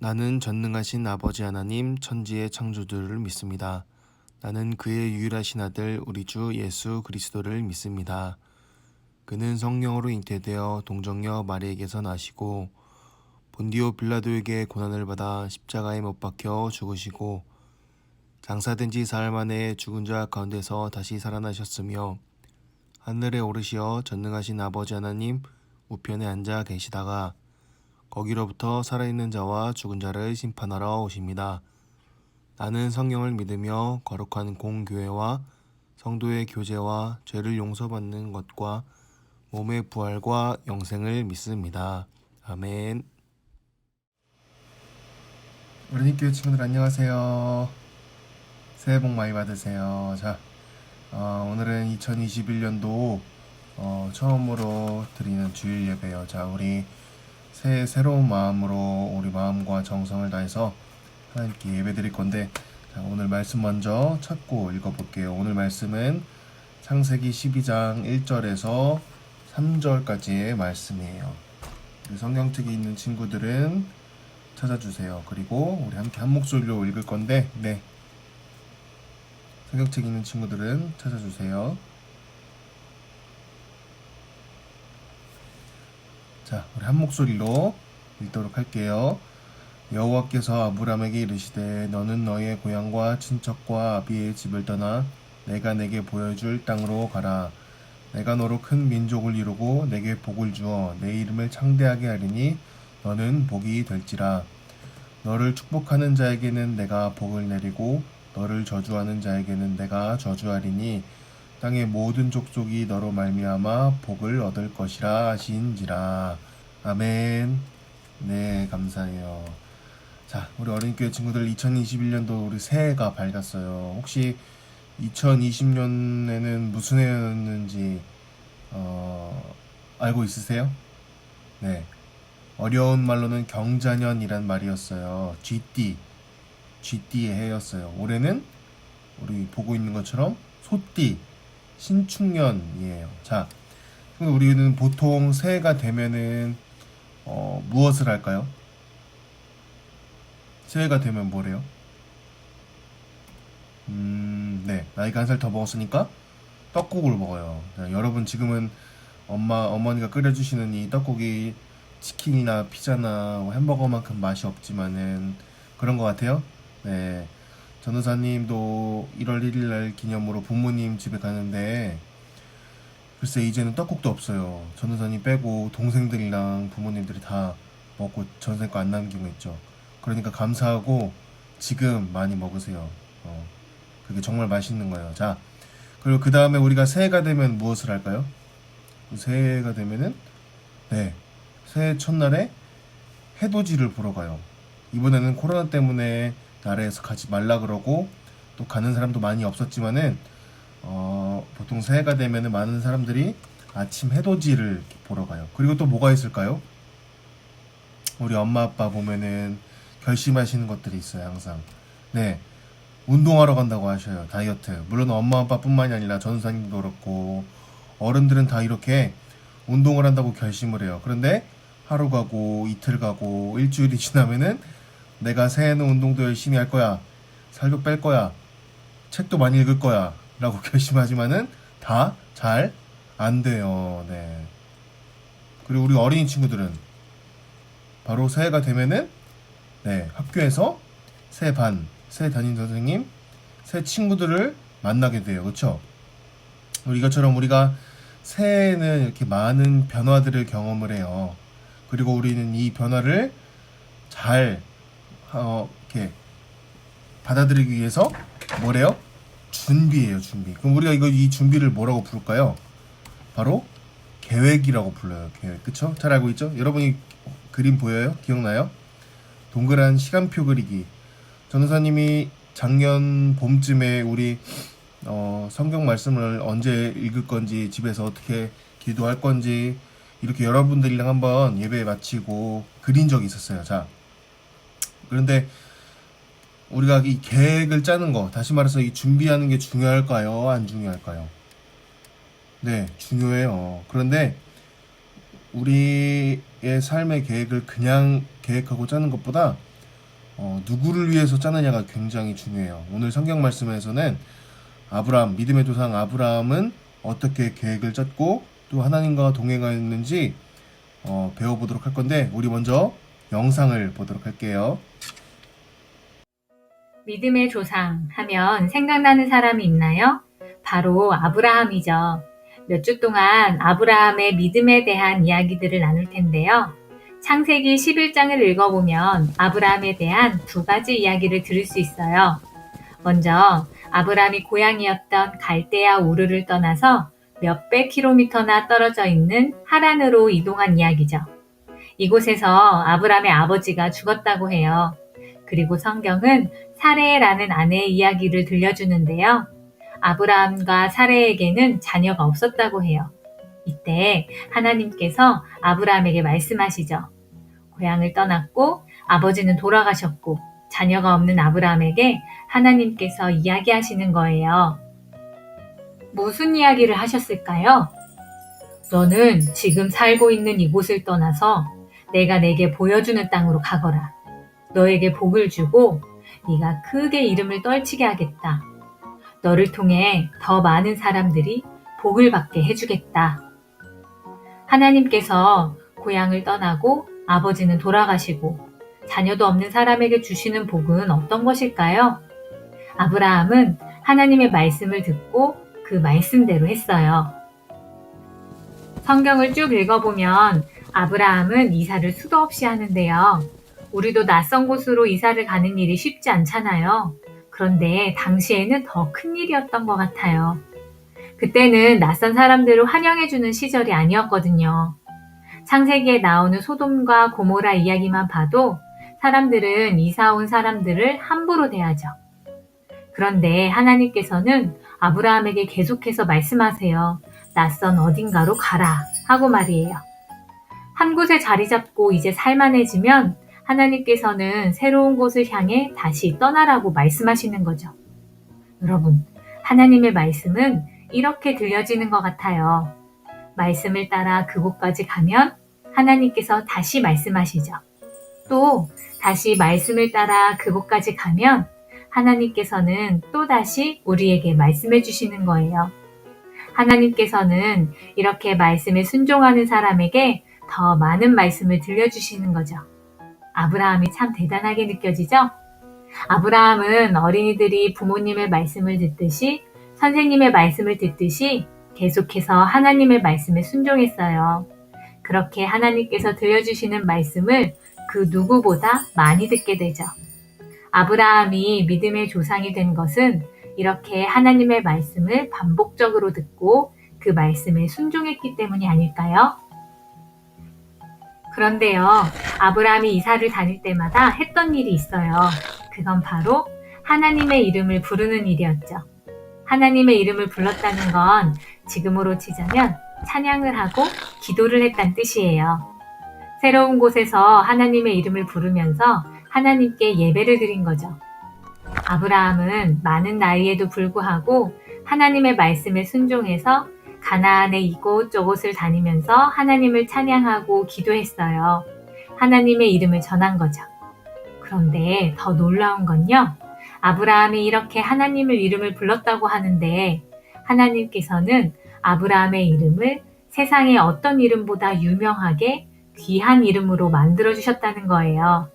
나는 전능하신 아버지 하나님 천지의 창조주를 믿습니다. 나는 그의 유일하신 아들 우리 주 예수 그리스도를 믿습니다. 그는 성령으로 잉태되어 동정녀 마리에게서 나시고 본디오 빌라도에게 고난을 받아 십자가에 못 박혀 죽으시고 장사된 지 사흘 만에 죽은 자 가운데서 다시 살아나셨으며 하늘에 오르시어 전능하신 아버지 하나님 우편에 앉아 계시다가 거기로부터 살아있는 자와 죽은 자를 심판하러 오십니다. 나는 성령을 믿으며 거룩한 공교회와 성도의 교제와 죄를 용서받는 것과 몸의 부활과 영생을 믿습니다. 아멘. 우리 교회 친구들 안녕하세요. 새해 복 많이 받으세요. 자, 오늘은 2021년도 처음으로 드리는 주일 예배요. 자, 우리 새해 새로운 마음으로 우리 마음과 정성을 다해서 하나님께 예배 드릴 건데, 자, 오늘 말씀 먼저 찾고 읽어볼게요. 오늘 말씀은 창세기 12장 1절에서 3절까지의 말씀이에요. 우리 성경책이 있는 친구들은 찾아주세요. 그리고 우리 함께 한 목소리로 읽을 건데, 네, 성경책 있는 친구들은 찾아주세요. 자, 우리 한 목소리로 읽도록 할게요. 여호와께서 아브람에게 이르시되 너는 너의 고향과 친척과 아비의 집을 떠나 내가 내게 보여줄 땅으로 가라. 내가 너로 큰 민족을 이루고 내게 복을 주어 내 이름을 창대하게 하리니 너는 복이 될지라. 너를 축복하는 자에게는 내가 복을 내리고 너를 저주하는 자에게는 내가 저주하리니 땅의 모든 족속이 너로 말미암아 복을 얻을 것이라 하신지라. 아멘. 네, 감사해요. 자, 우리 어린이교회 친구들 2021년도 우리 새해가 밝았어요. 혹시 2020년에는 무슨 해였는지 알고 있으세요? 네, 어려운 말로는 경자년이란 말이었어요. 쥐띠의 해였어요. 올해는 우리 보고 있는 것처럼 소띠, 신축년이에요. 자, 우리는 보통 새해가 되면은 무엇을 할까요? 새해가 되면 뭐래요? 네, 나이가 한 살 더 먹었으니까 떡국을 먹어요. 자, 여러분 지금은 어머니가 끓여주시는 이 떡국이 치킨이나 피자나 햄버거만큼 맛이 없지만은 그런 것 같아요. 네, 전우사님도 1월 1일날 기념으로 부모님 집에 가는데 글쎄 이제는 떡국도 없어요. 전우사님 빼고 동생들이랑 부모님들이 다 먹고 전생 거 안 남기고 있죠. 그러니까 감사하고 지금 많이 먹으세요. 그게 정말 맛있는 거예요. 자, 그리고 그 다음에 우리가 새해가 되면 무엇을 할까요? 새해가 되면은 네, 새해 첫날에 해돋이를 보러 가요. 이번에는 코로나 때문에 나라에서 가지 말라 그러고 또 가는 사람도 많이 없었지만은 보통 새해가 되면은 많은 사람들이 아침 해돋이를 보러 가요. 그리고 또 뭐가 있을까요? 우리 엄마 아빠 보면은 결심하시는 것들이 있어요. 항상 네, 운동하러 간다고 하셔요. 다이어트. 물론 엄마 아빠뿐만이 아니라 전사님도 그렇고 어른들은 다 이렇게 운동을 한다고 결심을 해요. 그런데 하루 가고 이틀 가고 일주일이 지나면은 내가 새해는 운동도 열심히 할 거야, 살도 뺄 거야, 책도 많이 읽을 거야 라고 결심하지만은 다 잘 안 돼요. 네. 그리고 우리 어린이 친구들은 바로 새해가 되면은 네, 학교에서 새 담임 선생님, 새 친구들을 만나게 돼요. 그쵸? 이것처럼 우리가 새해에는 이렇게 많은 변화들을 경험을 해요. 그리고 우리는 이 변화를 잘 이렇게 받아들이기 위해서 뭐래요? 준비예요, 준비. 그럼 우리가 이 준비를 뭐라고 부를까요? 바로 계획이라고 불러요. 계획. 그쵸? 잘 알고 있죠? 여러분이 그림 보여요? 기억나요? 동그란 시간표 그리기. 전도사님이 작년 봄쯤에 우리 성경 말씀을 언제 읽을 건지, 집에서 어떻게 기도할 건지 이렇게 여러분들이랑 한번 예배 마치고 그린 적이 있었어요. 자, 그런데 우리가 이 계획을 짜는 거, 다시 말해서 이 준비하는 게 중요할까요? 안 중요할까요? 네, 중요해요. 그런데 우리의 삶의 계획을 그냥 계획하고 짜는 것보다 누구를 위해서 짜느냐가 굉장히 중요해요. 오늘 성경 말씀에서는 아브라함, 믿음의 조상 아브라함은 어떻게 계획을 짰고 또 하나님과 동행하였는지 배워보도록 할 건데, 우리 먼저 영상을 보도록 할게요. 믿음의 조상 하면 생각나는 사람이 있나요? 바로 아브라함이죠. 몇 주 동안 아브라함의 믿음에 대한 이야기들을 나눌 텐데요. 창세기 11장을 읽어보면 아브라함에 대한 두 가지 이야기를 들을 수 있어요. 먼저 아브라함이 고향이었던 갈대아 우르를 떠나서 몇백 킬로미터나 떨어져 있는 하란으로 이동한 이야기죠. 이곳에서 아브라함의 아버지가 죽었다고 해요. 그리고 성경은 사레라는 아내의 이야기를 들려주는데요. 아브라함과 사레에게는 자녀가 없었다고 해요. 이때 하나님께서 아브라함에게 말씀하시죠. 고향을 떠났고 아버지는 돌아가셨고 자녀가 없는 아브라함에게 하나님께서 이야기하시는 거예요. 무슨 이야기를 하셨을까요? 너는 지금 살고 있는 이곳을 떠나서 내가 내게 보여주는 땅으로 가거라. 너에게 복을 주고 네가 크게 이름을 떨치게 하겠다. 너를 통해 더 많은 사람들이 복을 받게 해주겠다. 하나님께서 고향을 떠나고 아버지는 돌아가시고 자녀도 없는 사람에게 주시는 복은 어떤 것일까요? 아브라함은 하나님의 말씀을 듣고 그 말씀대로 했어요. 성경을 쭉 읽어보면 아브라함은 이사를 수도 없이 하는데요. 우리도 낯선 곳으로 이사를 가는 일이 쉽지 않잖아요. 그런데 당시에는 더 큰 일이었던 것 같아요. 그때는 낯선 사람들을 환영해주는 시절이 아니었거든요. 창세기에 나오는 소돔과 고모라 이야기만 봐도 사람들은 이사 온 사람들을 함부로 대하죠. 그런데 하나님께서는 아브라함에게 계속해서 말씀하세요. 낯선 어딘가로 가라 하고 말이에요. 한 곳에 자리 잡고 이제 살만해지면 하나님께서는 새로운 곳을 향해 다시 떠나라고 말씀하시는 거죠. 여러분, 하나님의 말씀은 이렇게 들려지는 것 같아요. 말씀을 따라 그곳까지 가면 하나님께서 다시 말씀하시죠. 또 다시 말씀을 따라 그곳까지 가면 하나님께서는 또다시 우리에게 말씀해 주시는 거예요. 하나님께서는 이렇게 말씀에 순종하는 사람에게 더 많은 말씀을 들려주시는 거죠. 아브라함이 참 대단하게 느껴지죠? 아브라함은 어린이들이 부모님의 말씀을 듣듯이 선생님의 말씀을 듣듯이 계속해서 하나님의 말씀에 순종했어요. 그렇게 하나님께서 들려주시는 말씀을 그 누구보다 많이 듣게 되죠. 아브라함이 믿음의 조상이 된 것은 이렇게 하나님의 말씀을 반복적으로 듣고 그 말씀에 순종했기 때문이 아닐까요? 그런데요, 아브라함이 이사를 다닐 때마다 했던 일이 있어요. 그건 바로 하나님의 이름을 부르는 일이었죠. 하나님의 이름을 불렀다는 건 지금으로 치자면 찬양을 하고 기도를 했다는 뜻이에요. 새로운 곳에서 하나님의 이름을 부르면서 하나님께 예배를 드린 거죠. 아브라함은 많은 나이에도 불구하고 하나님의 말씀에 순종해서 가나안의 이곳저곳을 다니면서 하나님을 찬양하고 기도했어요. 하나님의 이름을 전한 거죠. 그런데 더 놀라운 건요. 아브라함이 이렇게 하나님의 이름을 불렀다고 하는데 하나님께서는 아브라함의 이름을 세상의 어떤 이름보다 유명하게 귀한 이름으로 만들어주셨다는 거예요.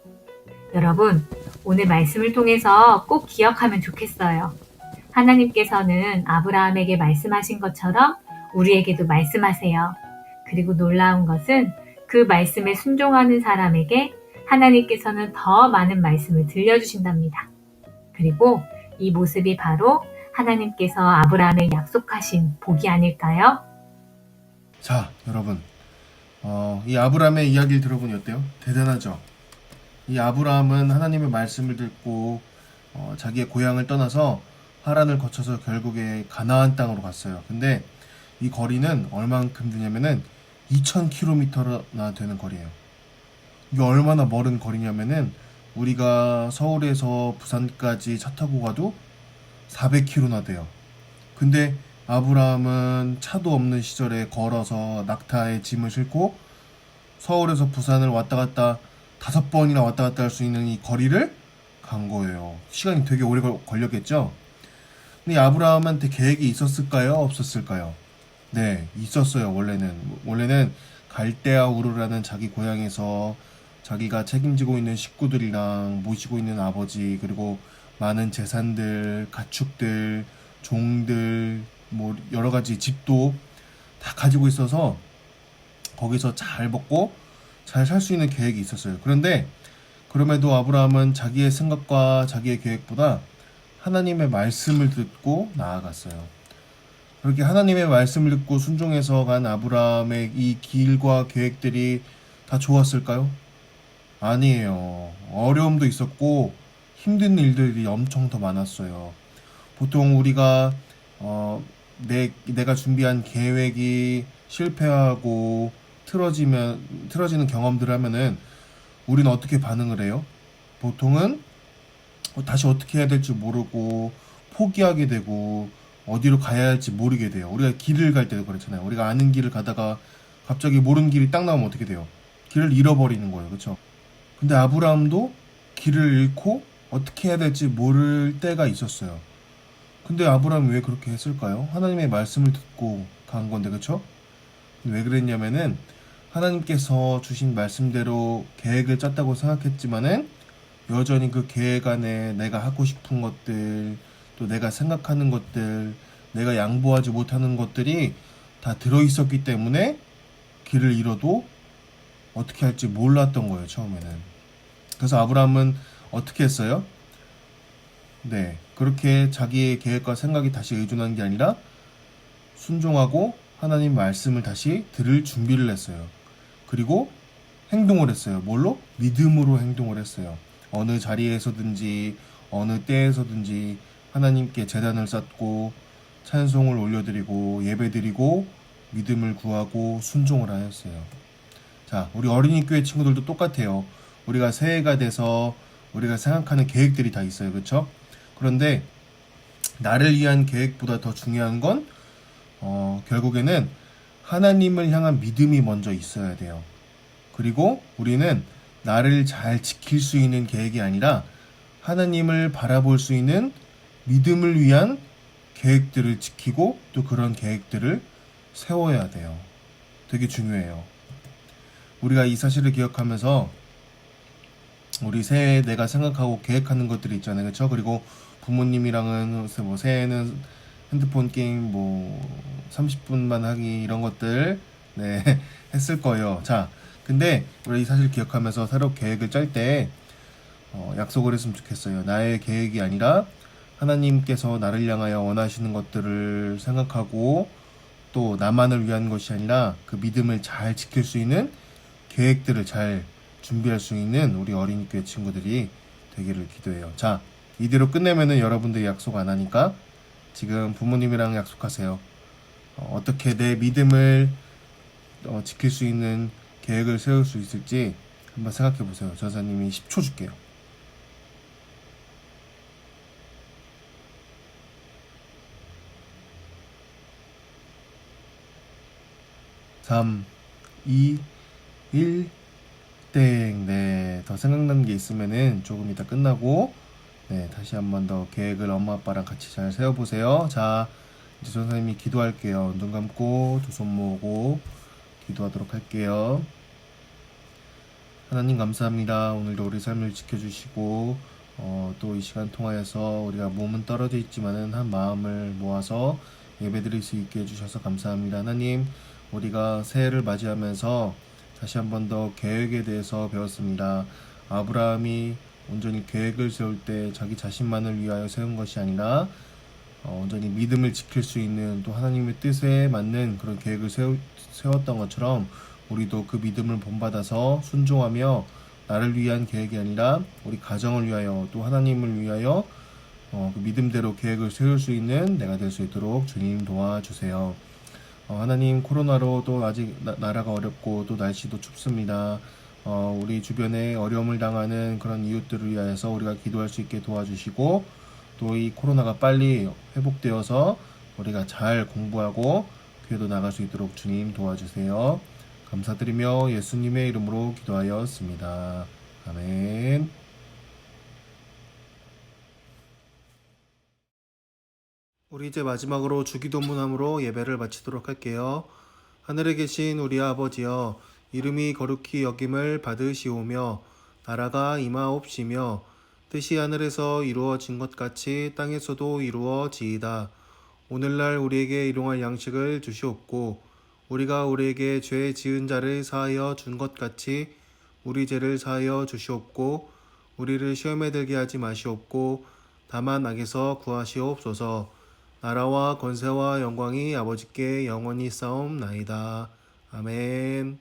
여러분, 오늘 말씀을 통해서 꼭 기억하면 좋겠어요. 하나님께서는 아브라함에게 말씀하신 것처럼 우리에게도 말씀하세요. 그리고 놀라운 것은 그 말씀에 순종하는 사람에게 하나님께서는 더 많은 말씀을 들려주신답니다. 그리고 이 모습이 바로 하나님께서 아브라함에 약속하신 복이 아닐까요? 자, 여러분, 이 아브라함의 이야기를 들어보니 어때요? 대단하죠? 이 아브라함은 하나님의 말씀을 듣고 자기의 고향을 떠나서 하란을 거쳐서 결국에 가나안 땅으로 갔어요. 근데 이 거리는 얼만큼 되냐면은 2000km나 되는 거리예요. 이게 얼마나 멀은 거리냐면은 우리가 서울에서 부산까지 차 타고 가도 400km나 돼요. 근데 아브라함은 차도 없는 시절에 걸어서 낙타에 짐을 싣고 서울에서 부산을 왔다 갔다 5번이나 왔다 갔다 할 수 있는 이 거리를 간 거예요. 시간이 되게 오래 걸렸겠죠? 근데 아브라함한테 계획이 있었을까요? 없었을까요? 네, 있었어요. 원래는 갈대아 우르라는 자기 고향에서 자기가 책임지고 있는 식구들이랑 모시고 있는 아버지, 그리고 많은 재산들, 가축들, 종들, 뭐 여러 가지 집도 다 가지고 있어서 거기서 잘 먹고 잘 살 수 있는 계획이 있었어요. 그런데 그럼에도 아브라함은 자기의 생각과 자기의 계획보다 하나님의 말씀을 듣고 나아갔어요. 그렇게 하나님의 말씀을 듣고 순종해서 간 아브라함의 이 길과 계획들이 다 좋았을까요? 아니에요. 어려움도 있었고 힘든 일들이 엄청 더 많았어요. 보통 우리가 내가 준비한 계획이 실패하고 틀어지는 경험들을 하면은 우리는 어떻게 반응을 해요? 보통은 다시 어떻게 해야 될지 모르고 포기하게 되고 어디로 가야 할지 모르게 돼요. 우리가 길을 갈 때도 그렇잖아요. 우리가 아는 길을 가다가 갑자기 모르는 길이 딱 나오면 어떻게 돼요? 길을 잃어버리는 거예요. 그렇죠? 근데 아브라함도 길을 잃고 어떻게 해야 될지 모를 때가 있었어요. 근데 아브라함이 왜 그렇게 했을까요? 하나님의 말씀을 듣고 간 건데, 그쵸? 왜 그랬냐면은 하나님께서 주신 말씀대로 계획을 짰다고 생각했지만은 여전히 그 계획 안에 내가 하고 싶은 것들, 또 내가 생각하는 것들, 내가 양보하지 못하는 것들이 다 들어있었기 때문에 길을 잃어도 어떻게 할지 몰랐던 거예요, 처음에는. 그래서 아브라함은 어떻게 했어요? 네, 그렇게 자기의 계획과 생각이 다시 의존한 게 아니라 순종하고 하나님 말씀을 다시 들을 준비를 했어요. 그리고 행동을 했어요. 뭘로? 믿음으로 행동을 했어요. 어느 자리에서든지 어느 때에서든지 하나님께 제단을 쌓고 찬송을 올려드리고 예배드리고 믿음을 구하고 순종을 하였어요. 자, 우리 어린이 교회 친구들도 똑같아요. 우리가 새해가 돼서 우리가 생각하는 계획들이 다 있어요. 그렇죠? 그런데 나를 위한 계획보다 더 중요한 건 결국에는 하나님을 향한 믿음이 먼저 있어야 돼요. 그리고 우리는 나를 잘 지킬 수 있는 계획이 아니라 하나님을 바라볼 수 있는 믿음을 위한 계획들을 지키고 또 그런 계획들을 세워야 돼요. 되게 중요해요. 우리가 이 사실을 기억하면서 우리 새해에 내가 생각하고 계획하는 것들이 있잖아요. 그렇죠? 그리고 부모님이랑은 뭐 새해에는 핸드폰 게임 뭐 30분만 하기 이런 것들 네 했을 거예요. 자, 근데 우리 이 사실 기억하면서 새로 계획을 짤 때 약속을 했으면 좋겠어요. 나의 계획이 아니라 하나님께서 나를 향하여 원하시는 것들을 생각하고 또 나만을 위한 것이 아니라 그 믿음을 잘 지킬 수 있는 계획들을 잘 준비할 수 있는 우리 어린이교회 친구들이 되기를 기도해요. 자, 이대로 끝내면은 여러분들이 약속 안 하니까 지금 부모님이랑 약속하세요. 어떻게 내 믿음을 지킬 수 있는 계획을 세울 수 있을지 한번 생각해 보세요. 전사님이 10초 줄게요. 3, 2, 1, 땡. 네, 더 생각나는 게 있으면은 조금 이따 끝나고 네, 다시 한 번 더 계획을 엄마 아빠랑 같이 잘 세워보세요. 자, 이제 전사님이 기도할게요. 눈 감고 두 손 모으고 기도하도록 할게요. 하나님 감사합니다. 오늘도 우리 삶을 지켜주시고 또 이 시간 통하여서 우리가 몸은 떨어져 있지만은 한 마음을 모아서 예배드릴 수 있게 해주셔서 감사합니다. 하나님, 우리가 새해를 맞이하면서 다시 한 번 더 계획에 대해서 배웠습니다. 아브라함이 온전히 계획을 세울 때 자기 자신만을 위하여 세운 것이 아니라 온전히 믿음을 지킬 수 있는 또 하나님의 뜻에 맞는 그런 계획을 세웠던 것처럼 우리도 그 믿음을 본받아서 순종하며 나를 위한 계획이 아니라 우리 가정을 위하여 또 하나님을 위하여 그 믿음대로 계획을 세울 수 있는 내가 될 수 있도록 주님 도와주세요. 하나님, 코로나로 또 아직 나라가 어렵고 또 날씨도 춥습니다. 우리 주변에 어려움을 당하는 그런 이웃들을 위하여서 우리가 기도할 수 있게 도와주시고 또 이 코로나가 빨리 회복되어서 우리가 잘 공부하고 교회도 나갈 수 있도록 주님 도와주세요. 감사드리며 예수님의 이름으로 기도하였습니다. 아멘. 우리 이제 마지막으로 주기도문함으로 예배를 마치도록 할게요. 하늘에 계신 우리 아버지여, 이름이 거룩히 여김을 받으시오며 나라가 임하옵시며 뜻이 하늘에서 이루어진 것 같이 땅에서도 이루어지이다. 오늘날 우리에게 일용할 양식을 주시옵고 우리가 우리에게 죄 지은 자를 사하여 준 것 같이 우리 죄를 사하여 주시옵고 우리를 시험에 들게 하지 마시옵고 다만 악에서 구하시옵소서. 나라와 권세와 영광이 아버지께 영원히 싸움나이다. 아멘.